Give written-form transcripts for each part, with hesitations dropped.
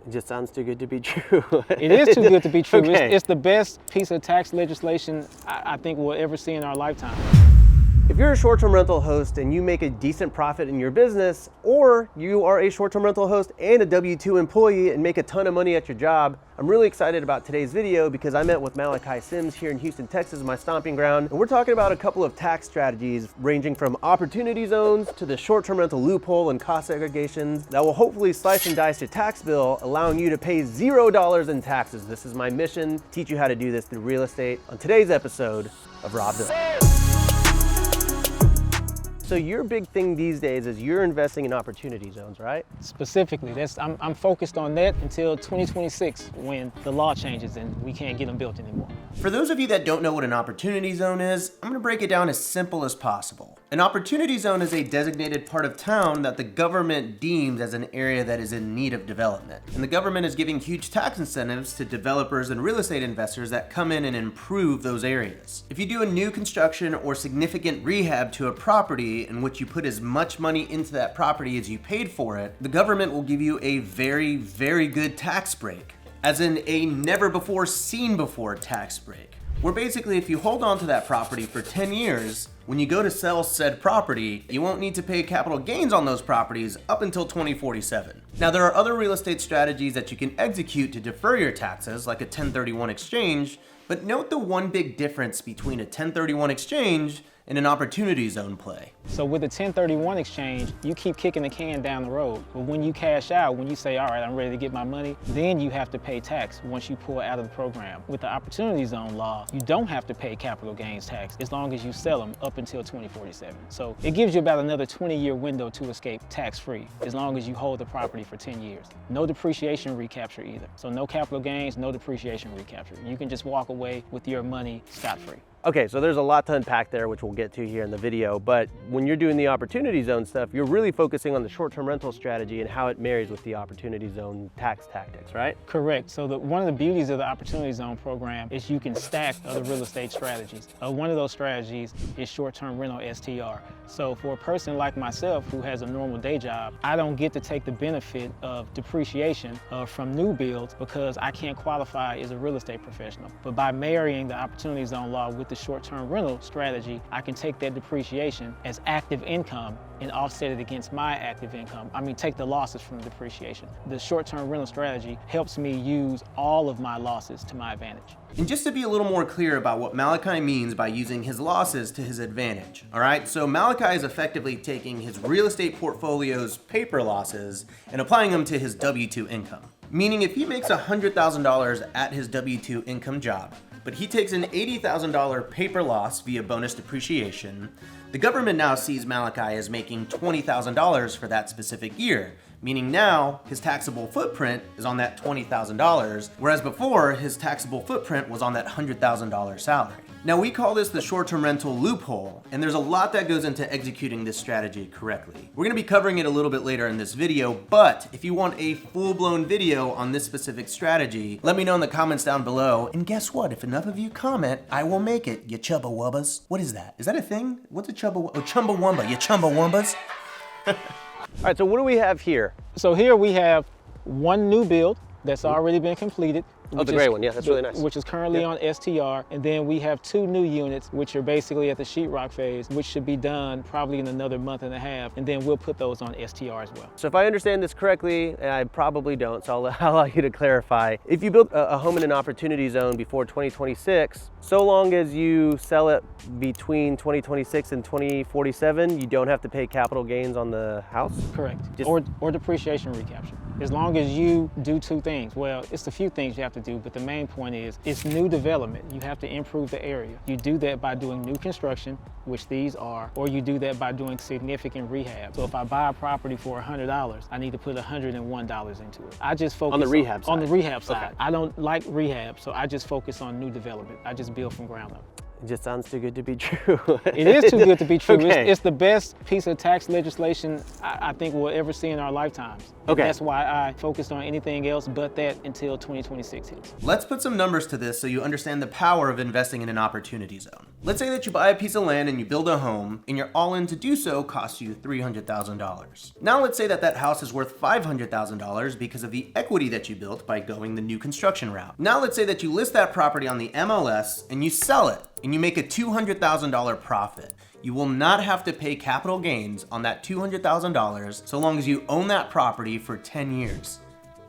It just sounds too good to be true. It is too good to be true. Okay. It's the best piece of tax legislation I think we'll ever see in our lifetime. If you're a short-term rental host and you make a decent profit in your business, or you are a short-term rental host and a W-2 employee and make a ton of money at your job, I'm really excited about today's video because I met with Malachi Sims here in Houston, Texas, my stomping ground, and we're talking about a couple of tax strategies ranging from opportunity zones to the short-term rental loophole and cost segregations that will hopefully slice and dice your tax bill, allowing you to pay $0 in taxes. This is my mission, teach you how to do this through real estate on today's episode of Rob Bill. So your big thing these days is you're investing in opportunity zones, right? Specifically, I'm focused on that until 2026 when the law changes and we can't get them built anymore. For those of you that don't know what an opportunity zone is, I'm going to break it down as simple as possible. An opportunity zone is a designated part of town that the government deems as an area that is in need of development. And the government is giving huge tax incentives to developers and real estate investors that come in and improve those areas. If you do a new construction or significant rehab to a property in which you put as much money into that property as you paid for it, the government will give you a very, very good tax break. As in a never before seen before tax break. Where basically if you hold on to that property for 10 years, when you go to sell said property, you won't need to pay capital gains on those properties up until 2047. Now there are other real estate strategies that you can execute to defer your taxes, like a 1031 exchange, but note the one big difference between a 1031 exchange and an opportunity zone play. So with the 1031 exchange, you keep kicking the can down the road. But when you cash out, when you say, all right, I'm ready to get my money, then you have to pay tax once you pull out of the program. With the opportunity zone law, you don't have to pay capital gains tax as long as you sell them up until 2047. So it gives you about another 20-year window to escape tax-free as long as you hold the property for 10 years. No depreciation recapture either. So no capital gains, no depreciation recapture. You can just walk away with your money scot-free. Okay, so there's a lot to unpack there, which we'll get to here in the video, but when you're doing the opportunity zone stuff, you're really focusing on the short-term rental strategy and how it marries with the opportunity zone tax tactics, right? Correct. So one of the beauties of the opportunity zone program is you can stack other real estate strategies. One of those strategies is short-term rental STR. So for a person like myself who has a normal day job, I don't get to take the benefit of depreciation from new builds because I can't qualify as a real estate professional. But by marrying the opportunity zone law with the short-term rental strategy, I can take that depreciation as active income and offset it against my active income. I mean, take the losses from the depreciation. The short-term rental strategy helps me use all of my losses to my advantage. And just to be a little more clear about what Malachi means by using his losses to his advantage, all right? So Malachi is effectively taking his real estate portfolio's paper losses and applying them to his W-2 income. Meaning if he makes $100,000 at his W-2 income job, but he takes an $80,000 paper loss via bonus depreciation, the government now sees Malachi as making $20,000 for that specific year, meaning now his taxable footprint is on that $20,000, whereas before his taxable footprint was on that $100,000 salary. Now we call this the short-term rental loophole, and there's a lot that goes into executing this strategy correctly. We're gonna be covering it a little bit later in this video, but if you want a full-blown video on this specific strategy, let me know in the comments down below. And guess what? If enough of you comment, I will make it, you chumbawubbas. What is that? Is that a thing? What's a chumbawumba, you chumbawumbas? All right, so what do we have here? So here we have one new build that's already been completed. Oh, the gray one, yeah, that's really nice. Which is currently on STR. And then we have two new units, which are basically at the sheetrock phase, which should be done probably in another month and a half. And then we'll put those on STR as well. So if I understand this correctly, and I probably don't, so I'll allow you to clarify. If you build a home in an opportunity zone before 2026, so long as you sell it between 2026 and 2047, you don't have to pay capital gains on the house? Correct. Or depreciation recapture. As long as you do two things. Well, it's a few things you have to do, but the main point is it's new development. You have to improve the area. You do that by doing new construction, which these are, or you do that by doing significant rehab. So if I buy a property for $100, I need to put $101 into it. I just focus on the rehab side. On the rehab side. Okay. I don't like rehab, so I just focus on new development. I just build from ground up. It just sounds too good to be true. It is too good to be true. Okay. It's the best piece of tax legislation I think we'll ever see in our lifetimes. Okay. And that's why I focused on anything else but that until 2026 hits. Let's put some numbers to this so you understand the power of investing in an opportunity zone. Let's say that you buy a piece of land and you build a home, and your all-in to do so costs you $300,000. Now let's say that that house is worth $500,000 because of the equity that you built by going the new construction route. Now let's say that you list that property on the MLS and you sell it, and you make a $200,000 profit. You will not have to pay capital gains on that $200,000 so long as you own that property for 10 years.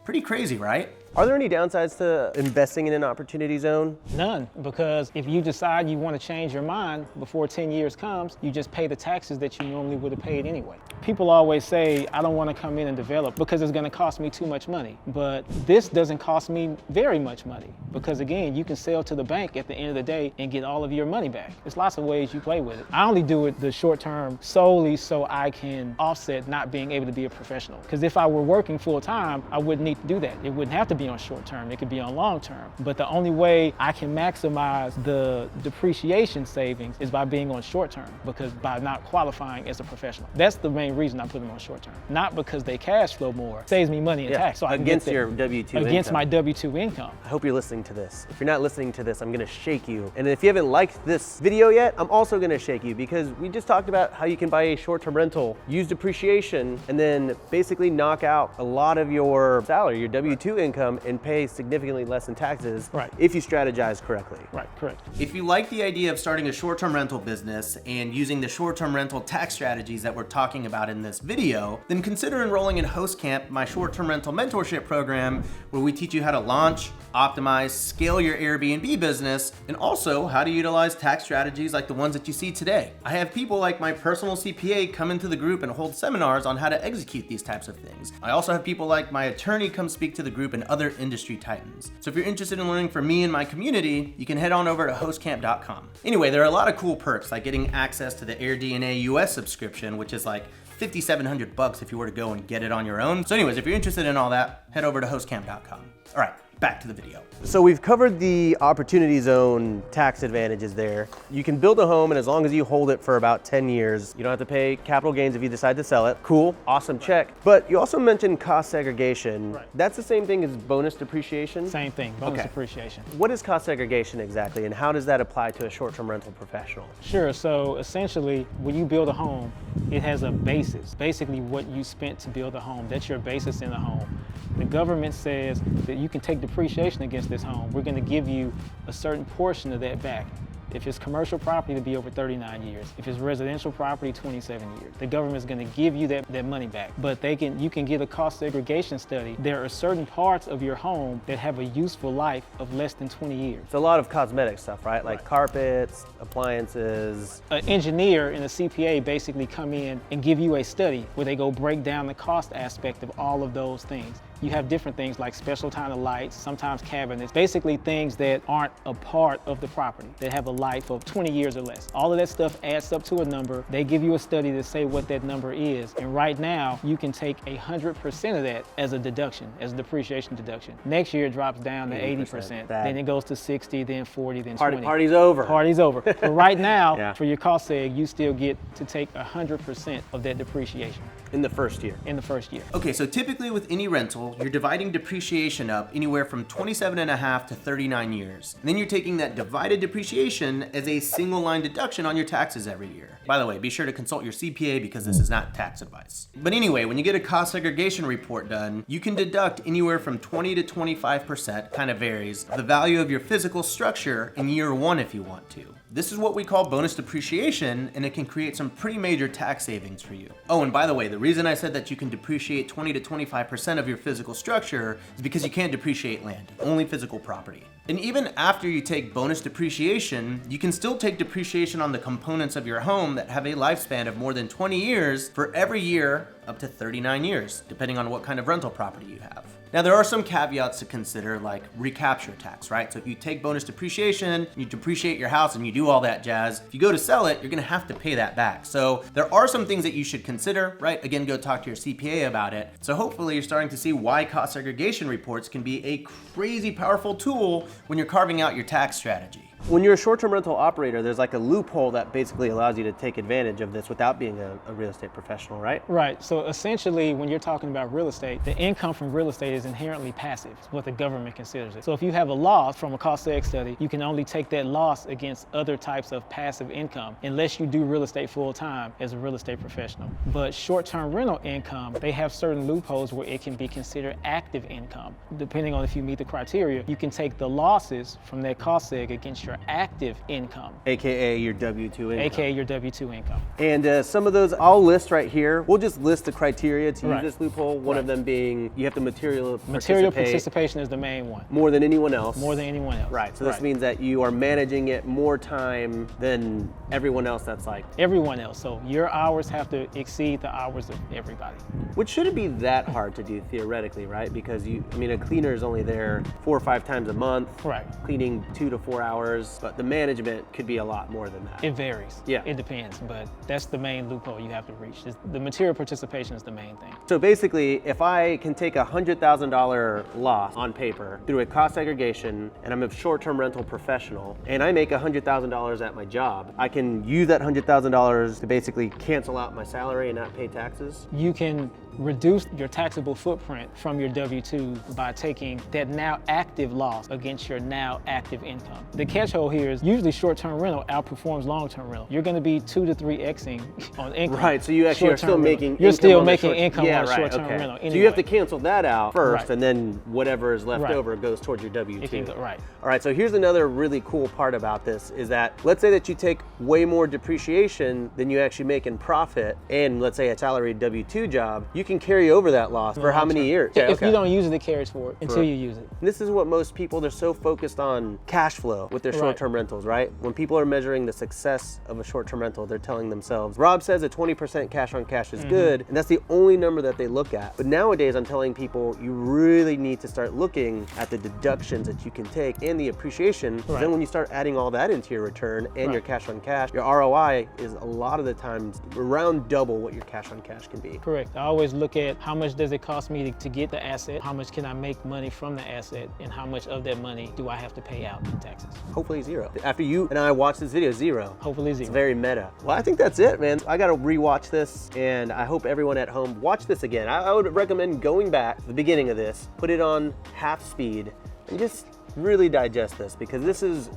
Pretty crazy, right? Are there any downsides to investing in an opportunity zone? None, because if you decide you want to change your mind before 10 years comes, you just pay the taxes that you normally would have paid anyway. People always say, I don't want to come in and develop because it's going to cost me too much money. But this doesn't cost me very much money because, again, you can sell to the bank at the end of the day and get all of your money back. There's lots of ways you play with it. I only do it the short term solely so I can offset not being able to be a professional. Because if I were working full time, I wouldn't need to do that. It wouldn't have to be on short term, it could be on long term. But the only way I can maximize the depreciation savings is by being on short term, because by not qualifying as a professional. That's the main reason I put them on short term. Not because they cash flow more, saves me money in tax. So I can against get your W-2 income. Against my W-2 income. I hope you're listening to this. If you're not listening to this, I'm gonna shake you. And if you haven't liked this video yet, I'm also gonna shake you because we just talked about how you can buy a short-term rental, use depreciation, and then basically knock out a lot of your salary, your W-2 income, and pay significantly less in taxes if you strategize correctly. Right, correct. If you like the idea of starting a short-term rental business and using the short-term rental tax strategies that we're talking about in this video, then consider enrolling in Host Camp, my short-term rental mentorship program, where we teach you how to launch, optimize, scale your Airbnb business, and also how to utilize tax strategies like the ones that you see today. I have people like my personal CPA come into the group and hold seminars on how to execute these types of things. I also have people like my attorney come speak to the group and other industry titans. So if you're interested in learning from me and my community, you can head on over to hostcamp.com. Anyway, there are a lot of cool perks like getting access to the AirDNA US subscription, which is like $5,700 if you were to go and get it on your own. So anyways, if you're interested in all that, head over to hostcamp.com. All right, back to the video. So we've covered the opportunity zone tax advantages there. You can build a home, and as long as you hold it for about 10 years, you don't have to pay capital gains if you decide to sell it. Cool, awesome, check. But you also mentioned cost segregation. That's the same thing as bonus depreciation? Same thing, bonus depreciation. What is cost segregation exactly, and how does that apply to a short-term rental professional? Sure, so essentially, when you build a home, it has a basis, basically what you spent to build a home. That's your basis in the home. The government says that you can take depreciation against this home. We're going to give you a certain portion of that back. If it's commercial property, it'll be over 39 years. If it's residential property, 27 years. The government's gonna give you that money back. But you can get a cost segregation study. There are certain parts of your home that have a useful life of less than 20 years. It's a lot of cosmetic stuff, right? Like carpets, appliances. An engineer and a CPA basically come in and give you a study where they go break down the cost aspect of all of those things. You have different things like special kind of lights, sometimes cabinets, basically things that aren't a part of the property, that have a life of 20 years or less. All of that stuff adds up to a number. They give you a study to say what that number is. And right now, you can take 100% of that as a deduction, as a depreciation deduction. Next year, it drops down to 80%. Then it goes to 60, then 40, then 20. Party's over. Party's over. But right now, for your cost seg, you still get to take 100% of that depreciation. In the first year. In the first year. Okay, so typically with any rental, you're dividing depreciation up anywhere from 27.5 to 39 years. And then you're taking that divided depreciation as a single line deduction on your taxes every year. By the way, be sure to consult your CPA because this is not tax advice. But anyway, when you get a cost segregation report done, you can deduct anywhere from 20 to 25%, kind of varies, of the value of your physical structure in year one if you want to. This is what we call bonus depreciation, and it can create some pretty major tax savings for you. Oh, and by the way, the reason I said that you can depreciate 20 to 25% of your physical structure is because you can't depreciate land, only physical property. And even after you take bonus depreciation, you can still take depreciation on the components of your home that have a lifespan of more than 20 years for every year up to 39 years, depending on what kind of rental property you have. Now, there are some caveats to consider, like recapture tax, right? So if you take bonus depreciation, you depreciate your house and you do all that jazz, if you go to sell it, you're gonna have to pay that back. So there are some things that you should consider, right? Again, go talk to your CPA about it. So hopefully you're starting to see why cost segregation reports can be a crazy powerful tool when you're carving out your tax strategy. When you're a short-term rental operator, there's like a loophole that basically allows you to take advantage of this without being a real estate professional, right? Right. So essentially, when you're talking about real estate, the income from real estate is inherently passive. It's what the government considers it. So if you have a loss from a cost seg study, you can only take that loss against other types of passive income unless you do real estate full time as a real estate professional. But short-term rental income, they have certain loopholes where it can be considered active income. Depending on if you meet the criteria, you can take the losses from that cost seg against your active income. AKA your W-2 income. AKA your W-2 income. And some of those I'll list right here. We'll just list the criteria to use Right. this loophole. One of them being you have to material Participation is the main one. more than anyone else. More than anyone else. Right. So this means that you are managing it more time than everyone else that's like. Everyone else. So your hours have to exceed the hours of everybody. Which shouldn't be that hard to do theoretically, right? Because a cleaner is only there 4 or 5 times a month. Right. Cleaning 2 to 4 hours, but the management could be a lot more than that. It varies. Yeah. It depends, but that's the main loophole you have to reach. The material participation is the main thing. So basically, if I can take a $100,000 loss on paper through a cost segregation, and I'm a short-term rental professional, and I make $100,000 at my job, I can use that $100,000 to basically cancel out my salary and not pay taxes. You can reduce your taxable footprint from your W-2 by taking that now active loss against your now active income. The catch-hole here is usually short-term rental outperforms long-term rental. You're going to be 2 to 3xing on income. Right, so you actually are still making You're still on the making short- income yeah, on right, short-term okay. rental. Anyway. So you have to cancel that out first, Right. and then whatever is left Right. over goes towards your W-2. It can go, right. All right, so here's another really cool part about this is that let's say that you take way more depreciation than you actually make in profit, and let's say a salaried W-2 job, you can carry over that loss for how many years? Yeah, If you don't use it, it carries forward until you use it. This is what most people, they're so focused on cash flow with their Right. short-term rentals, right? When people are measuring the success of a short-term rental, they're telling themselves, Rob says a 20% cash on cash is good, and that's the only number that they look at. But nowadays, I'm telling people, you really need to start looking at the deductions that you can take and the appreciation. 'Cause then when you start adding all that into your return and your cash on cash, your ROI is a lot of the times around double what your cash on cash can be. Correct. I always look at how much does it cost me to get the asset, how much can I make money from the asset, and how much of that money do I have to pay out in taxes. Hopefully 0. After you and I watch this video, 0. Hopefully 0. It's very meta. Well, I think that's it, man. I gotta rewatch this, and I hope everyone at home watch this again. I would recommend going back to the beginning of this, put it on half speed, and just really digest this, because this is,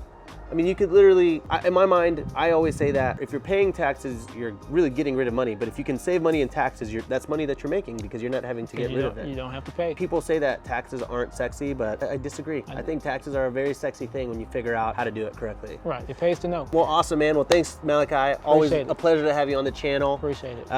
you could literally, in my mind, I always say that if you're paying taxes, you're really getting rid of money. But if you can save money in taxes, that's money that you're making because you're not having to get rid of it. You don't have to pay. People say that taxes aren't sexy, but I disagree. I think taxes are a very sexy thing when you figure out how to do it correctly. Right, it pays to know. Well, awesome, man. Well, thanks, Malachi. Always Appreciate it. a pleasure to have you on the channel. Appreciate it.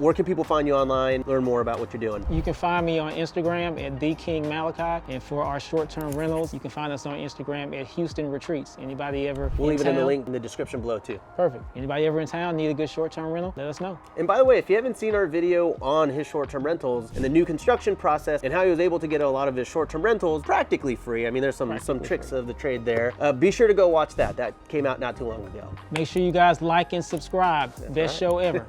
Where can people find you online, learn more about what you're doing? You can find me on Instagram at TheKingMalachi, and for our short-term rentals, you can find us on Instagram at Houston Retreats. Anybody ever We'll leave it in the town? link in the description below too. Perfect. Anybody ever in town need a good short-term rental? Let us know. And by the way, if you haven't seen our video on his short-term rentals and the new construction process and how he was able to get a lot of his short-term rentals practically free, there's some tricks of the trade there. Be sure to go watch that. That came out not too long ago. Make sure you guys like and subscribe. Best show ever.